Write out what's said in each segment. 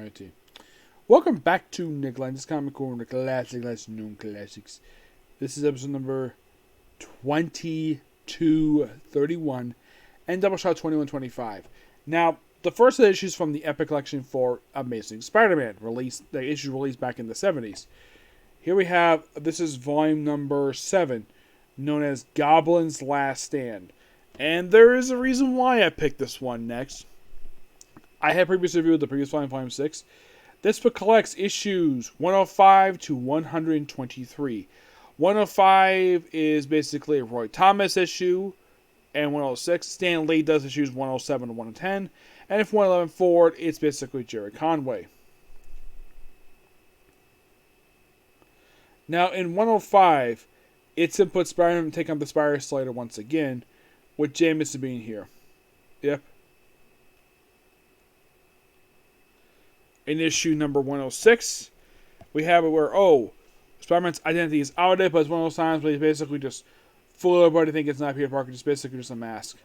Alrighty. Welcome back to Nick Lenz Comic Corner, Classic, Less Known Classics. This is episode number 2231 and Doubleshot 2125. Now, the first of the issues from the Epic Collection for Amazing Spider-Man, the issue released back in the 70s. Here we have, this is volume number 7, known as Goblin's Last Stand. And there is a reason why I picked this one next. I had previously reviewed the previous volume, volume 6. This book collects issues 105 to 123. 105 is basically a Roy Thomas issue, and 106, Stan Lee does issues 107 to 110. And if 111 forward, it's basically Jerry Conway. Now, in 105, it's him put Spider-Man to take on the Spider Slayer once again, with Jameson being here. Yep. In issue number 106, we have it where, Spider-Man's identity is out of it, but it's one of those times where he's basically just fool everybody to think it's not Peter Parker, just basically just a mask.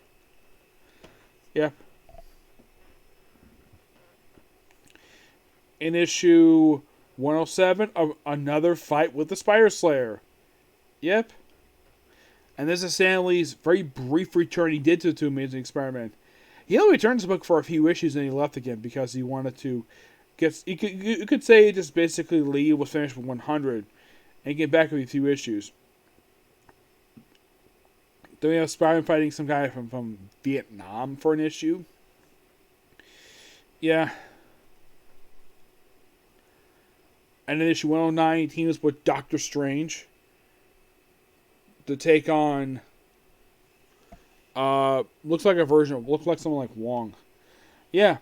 Yep. In issue 107, another fight with the Spider Slayer. Yep. And this is Stan Lee's very brief return he did to Amazing Spider-Man. He only returned the book for a few issues and he left again because he wanted to you could say just basically Lee was finished with 100 and get back with a few issues. Then we have Spider-Man fighting some guy from Vietnam for an issue. Yeah. And in issue 109, he teams with Doctor Strange to take on looks like someone like Wong. Yeah.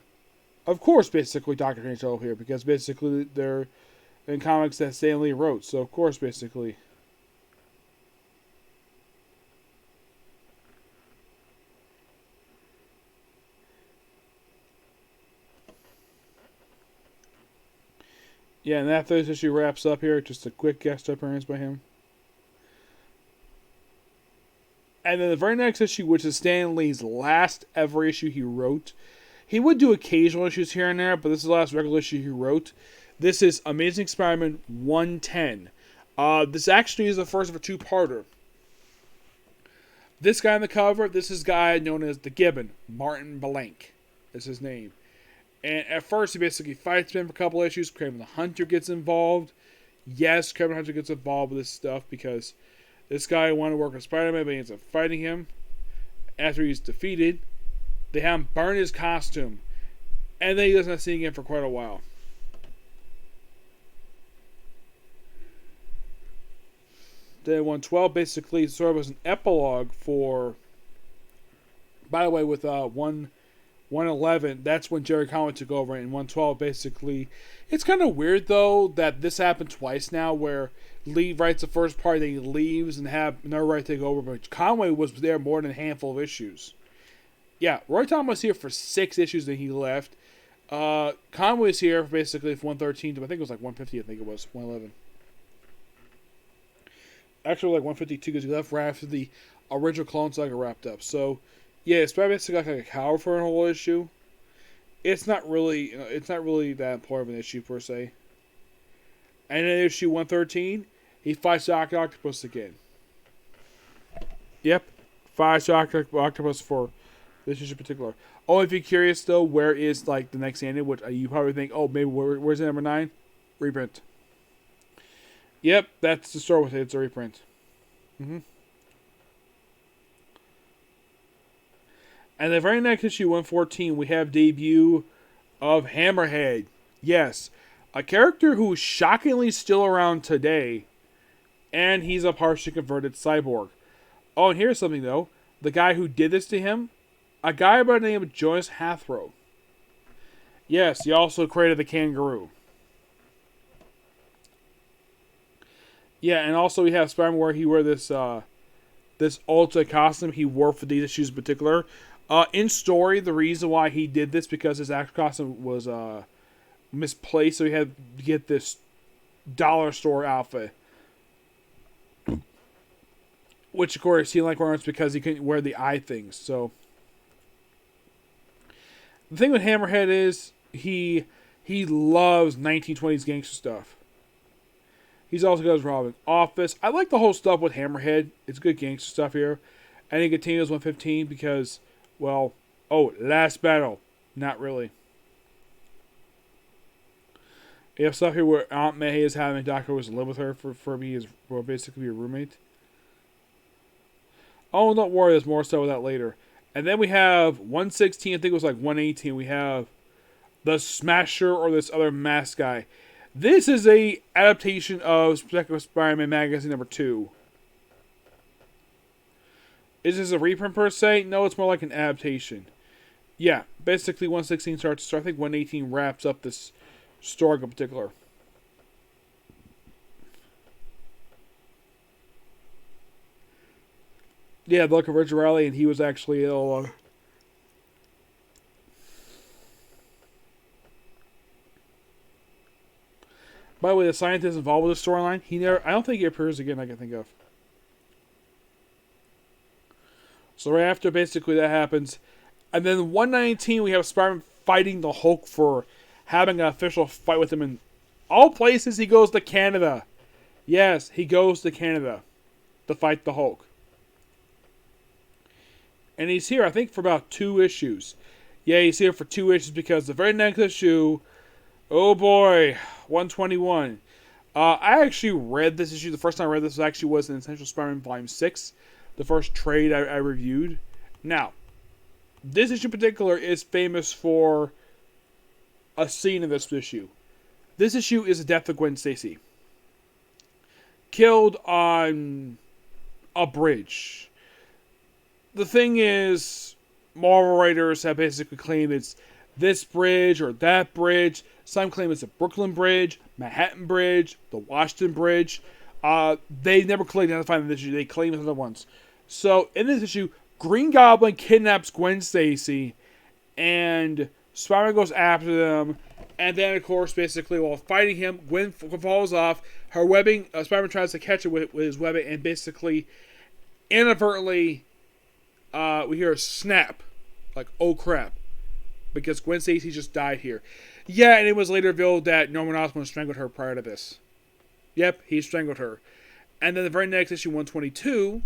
Of course, basically, Doctor Strange is over here, because basically they're in comics that Stan Lee wrote, so of course, basically. Yeah, and after this issue wraps up here, just a quick guest appearance by him. And then the very next issue, which is Stan Lee's last ever issue he wrote. He would do occasional issues here and there, but this is the last regular issue he wrote. This is Amazing Spider-Man 110. This actually is the first of a two-parter. This guy on the cover, this is a guy known as the Gibbon. Martin Blank is his name. And at first, he basically fights him for a couple issues. Kraven the Hunter gets involved. Yes, Kraven the Hunter gets involved with this stuff because this guy wanted to work with Spider-Man, but he ends up fighting him. After he's defeated, they have him burn his costume. And then he doesn't see him again for quite a while. Then 112 basically sort of was an epilogue for... By the way, with 111, that's when Jerry Conway took over. And 112 basically... It's kind of weird, though, that this happened twice now, where Lee writes the first part, then he leaves and have another writer take over. But Conway was there more than a handful of issues. Yeah, Roy Thomas was here for 6 issues, then he left. Conway was here basically for 113 to, I think it was like 150, I think it was, 111. Actually, like 152 because he left right after the original Clone Saga wrapped up. So, yeah, it's basically like a cow for a whole issue. It's not really that important of an issue per se. And in issue 113, he fights Dr. Octopus again. Yep, fights Dr. Octopus for this issue in particular. Oh, if you're curious though, where is like the next ending? Which you probably think, maybe where's the number 9? Reprint. Yep, that's the story with it. It's a reprint. And the very next issue, 114, we have debut of Hammerhead. Yes, a character who is shockingly still around today, and he's a partially converted cyborg. Oh, and here's something though: the guy who did this to him. A guy by the name of Jonas Hathrow. Yes, he also created the kangaroo. Yeah, and also we have Spider-Man where he wore this Ultra costume he wore for these issues in particular. In story, the reason why he did this because his actual costume was misplaced, so he had to get this dollar store outfit. Which, of course, he liked wearing it because he couldn't wear the eye things, so... The thing with Hammerhead is he He loves 1920s gangster stuff. He's also got his Robin Office. I like the whole stuff with Hammerhead. It's good gangster stuff here. And he continues 115 because, well, last battle. Not really. You have stuff here where Aunt May is having a doctor was live with her for basically a roommate. Oh, don't worry, there's more stuff with that later. And then we have 116, I think it was like 118. We have the Smasher or this other mask guy. This is a adaptation of Spectacular Spider-Man Magazine number 2. Is this a reprint per se? No, it's more like an adaptation. Yeah, basically 116 starts, so I think 118 wraps up this story in particular. Yeah, the look of Richard Riley, and he was actually ill. By the way, the scientist involved with the storyline, I don't think he appears again I can think of. So right after basically that happens, and then 119 we have Spider-Man fighting the Hulk for having an official fight with him in all places. He goes to Canada. Yes, he goes to Canada to fight the Hulk. And he's here, I think, for about 2 issues. Yeah, he's here for 2 issues because the very next issue, oh boy, 121. I actually read this issue. The first time I read this was in Essential Spider-Man Volume 6. The first trade I reviewed. Now, this issue in particular is famous for a scene in this issue. This issue is the death of Gwen Stacy. Killed on a bridge. The thing is, Marvel writers have basically claimed it's this bridge or that bridge. Some claim it's a Brooklyn Bridge, Manhattan Bridge, the Washington Bridge. They never clearly identified this issue. They claim it's other ones. So, in this issue, Green Goblin kidnaps Gwen Stacy, and Spider-Man goes after them. And then, of course, basically, while fighting him, Gwen falls off. Her webbing, Spider-Man tries to catch it with his webbing, and basically, inadvertently, we hear a snap. Like, oh crap. Because Gwen Stacy just died here. Yeah, and it was later revealed that Norman Osborn strangled her prior to this. Yep, he strangled her. And then the very next issue, 122,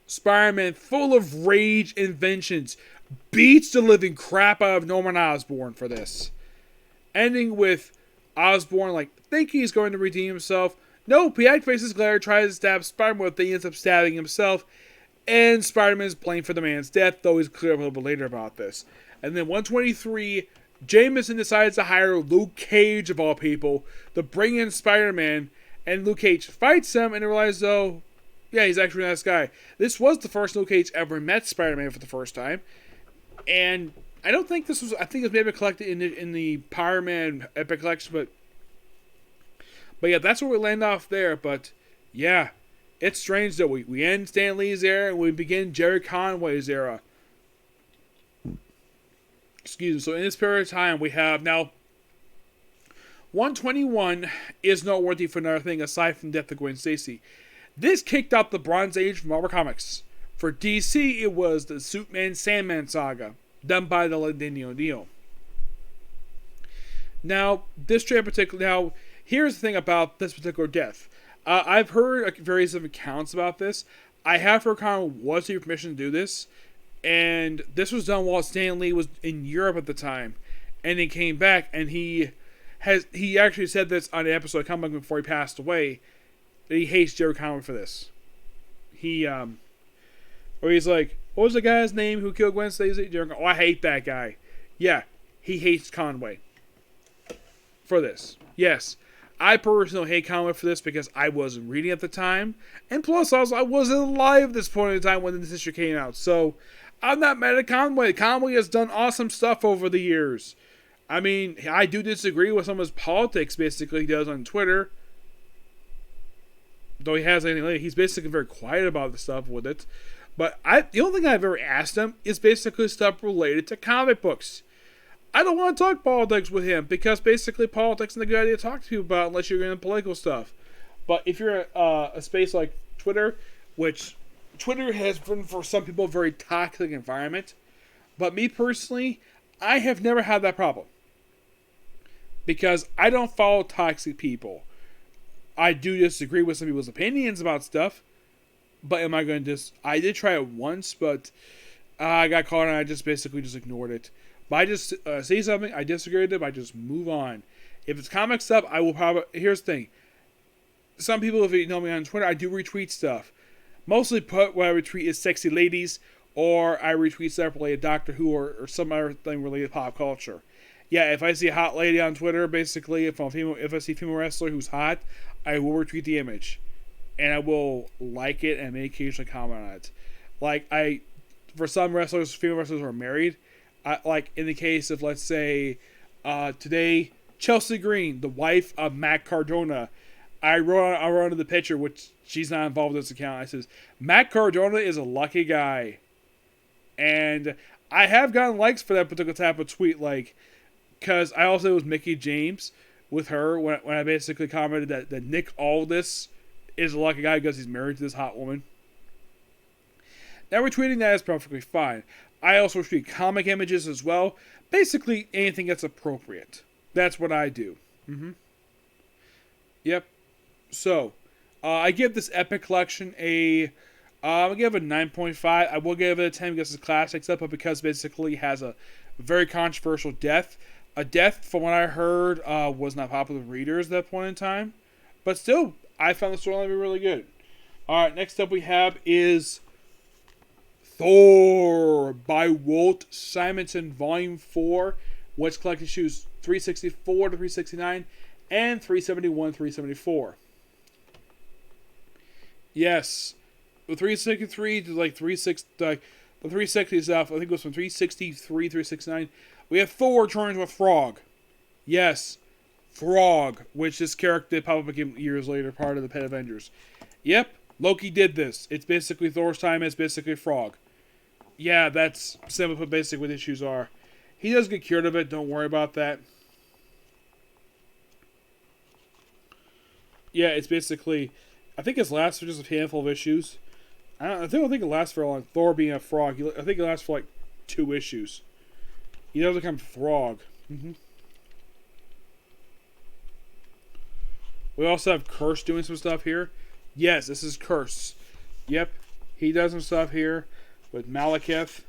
Spider-Man, full of rage and vengeance, beats the living crap out of Norman Osborn for this. Ending with Osborn, think he's going to redeem himself. Nope, he activates his glare, tries to stab Spider-Man, but he ends up stabbing himself. And Spider-Man is blamed for the man's death, though he's clear a little bit later about this. And then 123, Jameson decides to hire Luke Cage, of all people, to bring in Spider-Man. And Luke Cage fights him, and realizes, yeah, he's actually a nice guy. This was the first Luke Cage ever met Spider-Man for the first time. And I don't think this was, I think it was maybe collected in the Power Man Epic Collection, but yeah, that's where we land off there. But yeah, it's strange that we end Stan Lee's era and we begin Jerry Conway's era. Excuse me. So in this period of time, we have now 121 is noteworthy for another thing aside from Death of Gwen Stacy. This kicked out the Bronze Age from Marvel Comics. For DC, it was the Superman Sandman saga, done by the Lenny O'Neill. Now, this trade in particular. Now, here's the thing about this particular death. I've heard various accounts about this. I have heard Conan was given permission to do this, and this was done while Stan Lee was in Europe at the time, and he came back, and he actually said this on the episode of Comic Book before he passed away, that he hates Jerry Conway for this. Or he's like, what was the guy's name who killed Gwen Stacy? Oh, I hate that guy. Yeah, he hates Conway for this. Yes, I personally hate Conway for this because I wasn't reading at the time. And plus, also, I wasn't alive at this point in time when this issue came out. So, I'm not mad at Conway. Conway has done awesome stuff over the years. I mean, I do disagree with some of his politics, basically, he does on Twitter. Though he has anything later, he's basically very quiet about the stuff with it. But the only thing I've ever asked him is basically stuff related to comic books. I don't want to talk politics with him because basically politics isn't a good idea to talk to people about unless you're into political stuff. But if you're a space like Twitter, which Twitter has been for some people a very toxic environment, but me personally, I have never had that problem. because I don't follow toxic people. I do disagree with some people's opinions about stuff, but am I going to just... I did try it once, but I got caught and I just basically just ignored it. But I just say something, I disagree with it, I just move on. If it's comic stuff, I will probably... Here's the thing. Some people, if you know me on Twitter, I do retweet stuff. Mostly what I retweet is sexy ladies, or I retweet stuff related to Doctor Who or some other thing related to pop culture. Yeah, if I see a hot lady on Twitter, basically, if I see a female wrestler who's hot, I will retweet the image. And I will like it and may occasionally comment on it. Like, for some wrestlers, female wrestlers who are married, like in the case of, let's say, today, Chelsea Green, the wife of Matt Cardona, I wrote under the picture, which she's not involved in this account. I says, Matt Cardona is a lucky guy. And I have gotten likes for that particular type of tweet, like, because I also was Mickey James with her when I basically commented that Nick Aldis is a lucky guy because he's married to this hot woman. Now, retweeting that is perfectly fine. I also retweet comic images as well. Basically, anything that's appropriate. That's what I do. Yep. So, I give this Epic Collection I'll give it a 9.5. I will give it a 10 because it's classic stuff, but because basically it has a very controversial death. A death, from what I heard, was not popular with readers at that point in time. But still, I found the storyline to be really good. Alright, next up we have is Thor by Walt Simonson, Volume 4, which collected issues 364 to 369 and 371 374. Yes, the 363 to like 36, the 360 stuff, I think it was from 363 369. We have Thor turning into a frog. Yes, Frog, which this character probably became years later part of the Pet Avengers. Yep, Loki did this. It's basically Thor's time as basically a frog. Yeah, that's simple but basic what the issues are. He does get cured of it, don't worry about that. Yeah, it's basically, I think it lasts for just a handful of issues. I don't think it lasts for long. Thor being a frog, I think it lasts for like 2 issues. He does become Frog. We also have Curse doing some stuff here. Yes, this is Curse. Yep, he does some stuff here with Malekith.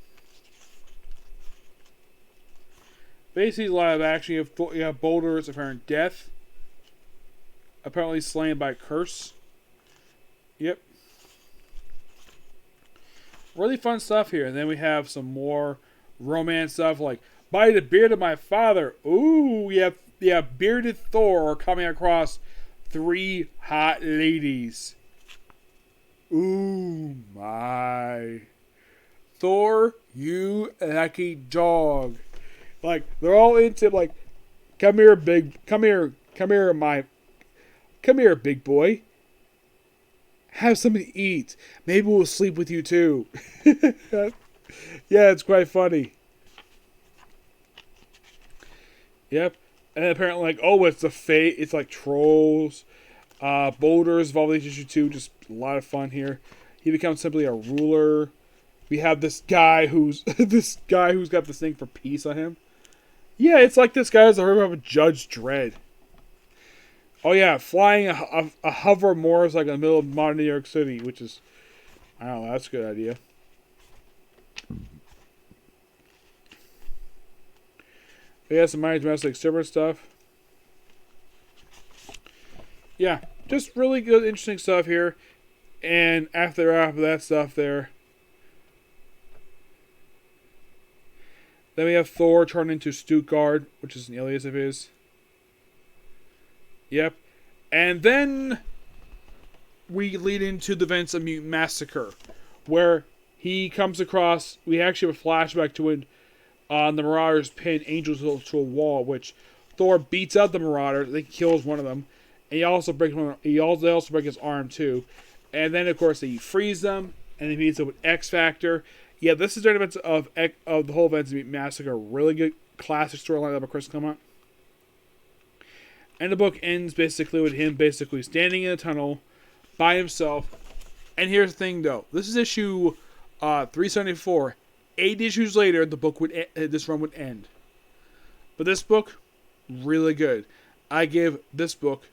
Basically, a lot of action. You have Boulder's apparent death. Apparently slain by Curse. Yep. Really fun stuff here. And then we have some more romance stuff like by the beard of my father. Ooh, you have bearded Thor coming across 3 hot ladies. Ooh, my. Thor, you lucky dog. Like, they're all into, like, come here, big boy. Have something to eat. Maybe we'll sleep with you, too. Yeah, it's quite funny. Yep. And apparently, like, oh, it's it's like trolls. Boulders involved in issue 2. Just a lot of fun here. He becomes simply a ruler. We have this guy who's got this thing for peace on him. Yeah, it's like this guy has a river of Judge Dredd. Oh yeah, flying a hover Morse like in the middle of modern New York City, which is, I don't know, that's a good idea. We have some minor domestic server stuff. Yeah, just really good, interesting stuff here. And after that stuff there, then we have Thor turned into Stuttgart, which is an alias of his. Yep. And then we lead into the events of Mutant Massacre, where he comes across, we actually have a flashback to it on the Marauders pin Angels to a wall, which Thor beats out the Marauder, he kills one of them, and he also breaks his arm too. And then of course he frees them, and he meets up with X Factor. Yeah, this is the events of the whole events of Mutant Massacre. Really good classic storyline that Chris come up. And the book ends basically with him basically standing in a tunnel by himself. And here's the thing, though. This is issue 374. 8 issues later, this run would end. But this book, really good. I give this book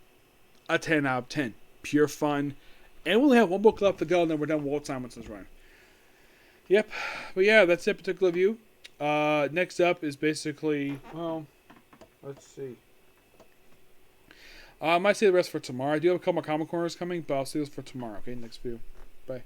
a 10 out of 10. Pure fun. And we only have one book left to go, and then we're done with Walt Simonson's run. Yep. But yeah, that's that particular review. Next up is basically, well, let's see. I might say the rest for tomorrow. I do have a couple more comic corners coming, but I'll see those for tomorrow. Okay, next view. Bye.